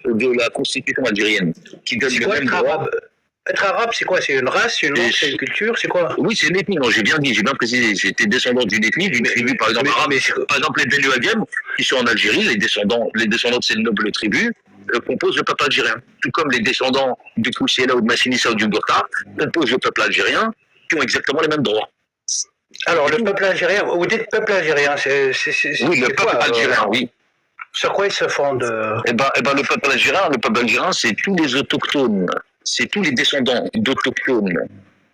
de la constitution algérienne, qui donne C'est le quoi même être droit. arabe? Être arabe, c'est quoi? C'est une race, c'est une langue, c'est une culture, c'est quoi? Oui, c'est une ethnie, non, j'ai bien dit, j'ai bien précisé. J'étais descendant d'une ethnie, d'une tribu, par exemple, arabe. Par exemple, les Benu Hagem, qui sont en Algérie, les descendants de ces nobles tribus, composent le peuple algérien. Tout comme les descendants du Koussiela ou de Massinissa ou du Gourta composent le peuple algérien, qui ont exactement les mêmes droits. Alors, le peuple algérien, vous dites peuple algérien, oui, le peuple algérien, oui. Sur quoi il se fonde? Le peuple algérien, c'est tous les autochtones, c'est tous les descendants d'autochtones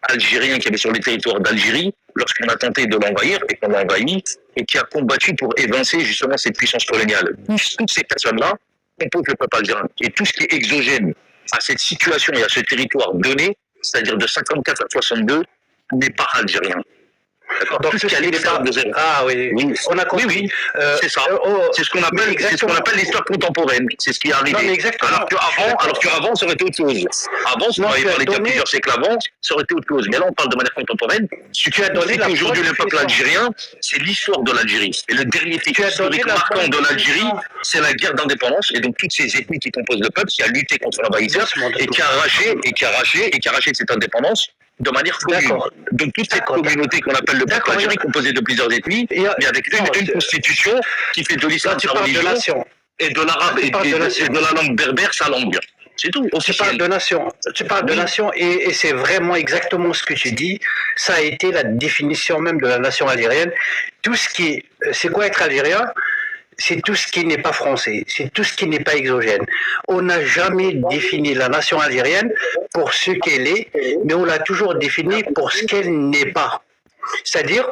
algériens qui avaient sur les territoires d'Algérie lorsqu'on a tenté de l'envahir et qu'on l'a envahi et qui a combattu pour évincer justement cette puissance coloniale. Toutes ces personnes-là composent le peuple algérien. Et tout ce qui est exogène à cette situation et à ce territoire donné, c'est-à-dire de 54 à 62, n'est pas algérien. Donc, tout ce qui est l'extérieur de zéro. Ah oui, oui. On a compris. Oui, c'est ça. C'est ce qu'on appelle l'histoire contemporaine. C'est ce qui est arrivé. Non, mais exactement. Alors qu'avant, ça aurait été autre chose. Avant, si on avait parlé de plusieurs siècles avant, ça aurait été autre chose. Mais là, on parle de manière contemporaine. Ce qui a donné aujourd'hui le peuple algérien, c'est l'histoire de l'Algérie. Et le dernier fait historique marquant de l'Algérie, c'est la guerre d'indépendance. Et donc, toutes ces ethnies qui composent le peuple, qui a lutté contre l'envahisseur et qui a arraché cette indépendance de manière commune. Donc toute cette communauté qu'on appelle le peuple algérien, composée de plusieurs ethnies, mais avec une constitution qui fait de l'islam sa religion et de l'arabe et de la langue berbère sa langue. C'est tout. Tu parles de nation. Tu parles de nation et c'est vraiment exactement ce que tu dis. Ça a été la définition même de la nation algérienne. Tout ce qui est, c'est quoi être algérien? C'est tout ce qui n'est pas français, c'est tout ce qui n'est pas exogène. On n'a jamais défini la nation algérienne pour ce qu'elle est, mais on l'a toujours définie pour ce qu'elle n'est pas. C'est-à-dire,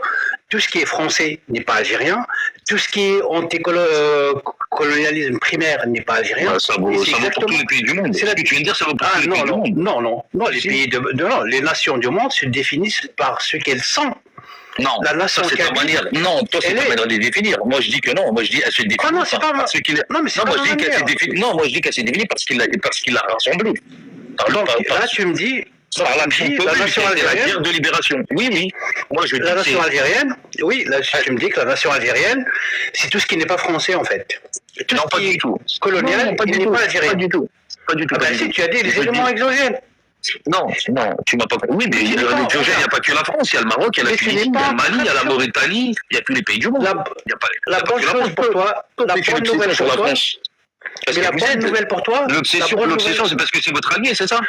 tout ce qui est français n'est pas algérien, tout ce qui est anticolonialisme primaire n'est pas algérien. Ça vaut pour tous les pays du monde. Ce que tu viens de dire, ça vaut pour tous les pays du monde. Non, les nations du monde se définissent par ce qu'elles sont. Non, la nation c'est ta manière. Non, toi c'est ta manière de les définir. Moi je dis que non. Moi je dis elle se définit. Ah non, c'est pas parce qu'il. Non, mais moi je dis qu'elle s'est définie. Non, moi je dis qu'elle s'est définie parce qu'il l'a rassemblé. Donc là tu me dis. Par la nation algérienne, la guerre de libération. Oui. Moi je dis la nation algérienne. Oui, là tu me dis que la nation algérienne, c'est tout ce qui n'est pas français en fait. Tout non, pas du tout. Colonial, il n'est pas algérien. Pas du tout. Pas du tout. Ah ben si, tu as dit les éléments exogènes. Non, tu m'as pas compris. Oui, mais l'exogène, il n'y a pas que la France, il y a le Maroc, il y a la Tunisie, il y a le Mali, il y a la Mauritanie, il y a tous les pays du monde. La bonne chose pour toi, la bonne nouvelle pour toi. Mais la bonne nouvelle pour toi. L'obsession, c'est parce que c'est votre allié, c'est ça?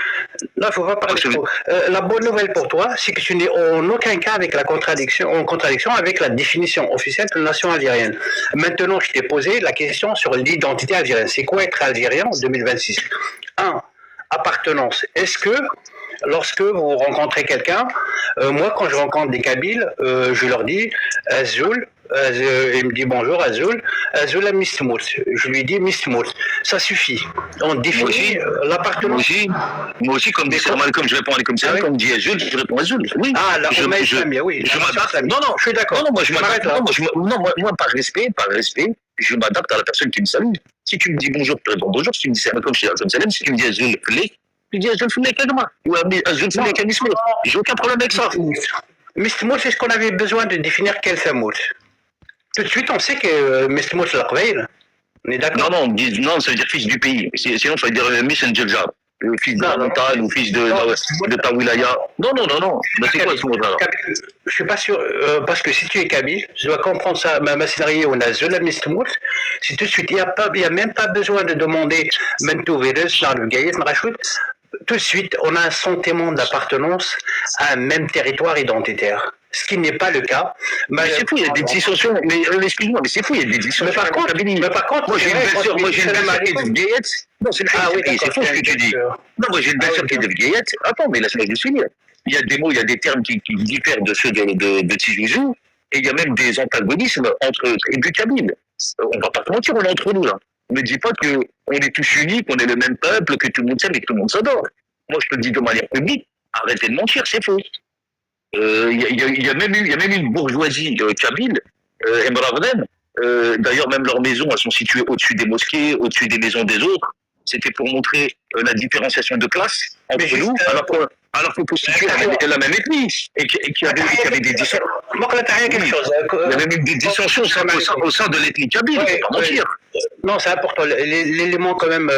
Non, il ne faut pas parler trop. La bonne nouvelle pour toi, c'est que tu n'es en aucun cas en contradiction avec la définition officielle de la nation algérienne. Maintenant, je t'ai posé la question sur l'identité algérienne. C'est quoi être algérien en 2026? Appartenance. Est-ce que lorsque vous rencontrez quelqu'un, moi quand je rencontre des Kabyles, je leur dis Azoul, il me dit bonjour Azoul, Azoul à Mistmout. Je lui dis Mistmout. Ça suffit. On définit l'appartenance. Moi aussi, comme dit Malcolm, je réponds à comme ça, comme dit Azoul, je réponds Azoul. Oui. Ah, la je m'adapte. Non, je suis d'accord. Non, moi je m'arrête là. Moi par respect, je m'adapte à la personne qui me salue. Si tu me dis bonjour, je te réponds bonjour. Si tu me dis Malcolm, je te salue. Si tu me dis Azoul, tu dis Azoul Flek avec moi. Ou Azoul Flek avec Mistmout. J'ai aucun problème avec ça. Mistmout, c'est ce qu'on avait besoin de définir quel Samout. Tout de suite, on sait que Mistmout, c'est l'Aqbaïl. On est d'accord? Non, ça veut dire fils du pays. Sinon, il faut dire Messenger, le fils de la montagne, ou fils de ta wilaya. Non. Mais c'est quoi ce mot-là? Je suis pas sûr, parce que si tu es Kabyle, je dois comprendre ça, ma scénario, on a Zola Mistmout, c'est tout de suite, il n'y a même pas besoin de demander Mentou Véres, dans le Gaïs, Marachout. Tout de suite, on a un sentiment d'appartenance à un même territoire identitaire. Ce qui n'est pas le cas. Mais c'est fou, il y a des dissensions. Mais excuse-moi, mais c'est fou, il y a des dissensions. Mais par contre, moi j'ai une belle-sœur qui est de Gaïet. Non, c'est faux ce que tu dis. Non, moi j'ai une belle-sœur qui est de Gaïet. Attends, mais laisse-moi juste finir. Il y a des mots, il y a des termes qui diffèrent de ceux de Tijouzou, et il y a même des antagonismes entre tribus kabyles. On va pas se mentir, on est entre nous là. Ne dis pas qu'on est tous unis, qu'on est le même peuple, que tout le monde s'aime et que tout le monde s'adore. Moi, je te le dis de manière publique, arrêtez de mentir, c'est faux. Il y a même eu une bourgeoisie kabyle, Emravden. D'ailleurs, même leurs maisons, elles sont situées au-dessus des mosquées, au-dessus des maisons des autres. C'était pour montrer la différenciation de classe entre nous, alors qu'on constituait la même ethnie et qu'il y avait des dissensions. Il y avait même des dissensions au sein de l'ethnie kabyle, il ne faut pas mentir. Non, c'est important. L'élément quand même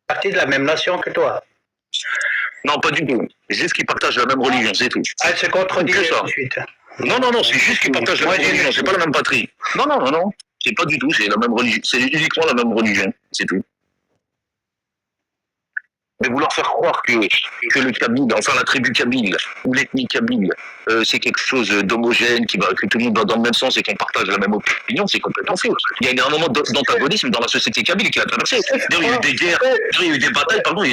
partie de la même nation que toi. Non, pas du tout. C'est juste qu'ils partagent la même religion, c'est tout. Ah, elle se contredit Que ça. ensuite. Non, c'est juste qu'ils partagent la même religion, c'est pas la même patrie. Non. C'est pas du tout, c'est la même religion. C'est uniquement la même religion, c'est tout. Mais vouloir faire croire que le Kabyle, enfin la tribu Kabyle ou l'ethnie Kabyle, c'est quelque chose d'homogène, que tout le monde va dans le même sens et qu'on partage la même opinion, c'est complètement faux. Il y a un moment d'antagonisme dans la société Kabyle qui a traversé. D'ailleurs, il y a eu des guerres, il y a eu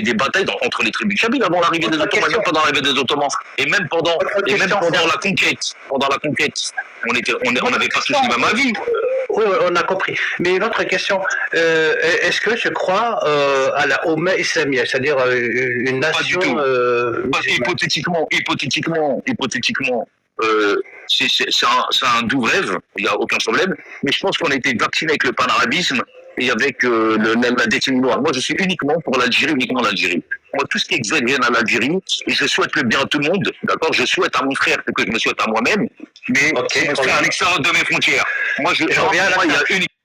des batailles, entre les tribus Kabyles avant l'arrivée des Ottomans, même pendant l'arrivée des Ottomans, et même pendant la conquête. Pendant la conquête, on n'avait pas tous le même avis. Oui, on a compris. Mais une autre question, est-ce que je crois à la Oumma islamique, c'est-à-dire une nation hypothétiquement, c'est un doux rêve, il n'y a aucun problème, mais je pense qu'on a été vacciné avec le panarabisme et avec la décennie noire. Moi, je suis uniquement pour l'Algérie, uniquement l'Algérie. Moi, tout ce qui existe vienne à l'Algérie, et je souhaite le bien à tout le monde, d'accord. Je souhaite à mon frère ce que je me souhaite à moi-même, mais je serai à l'extérieur de mes frontières. Moi, il y a uniquement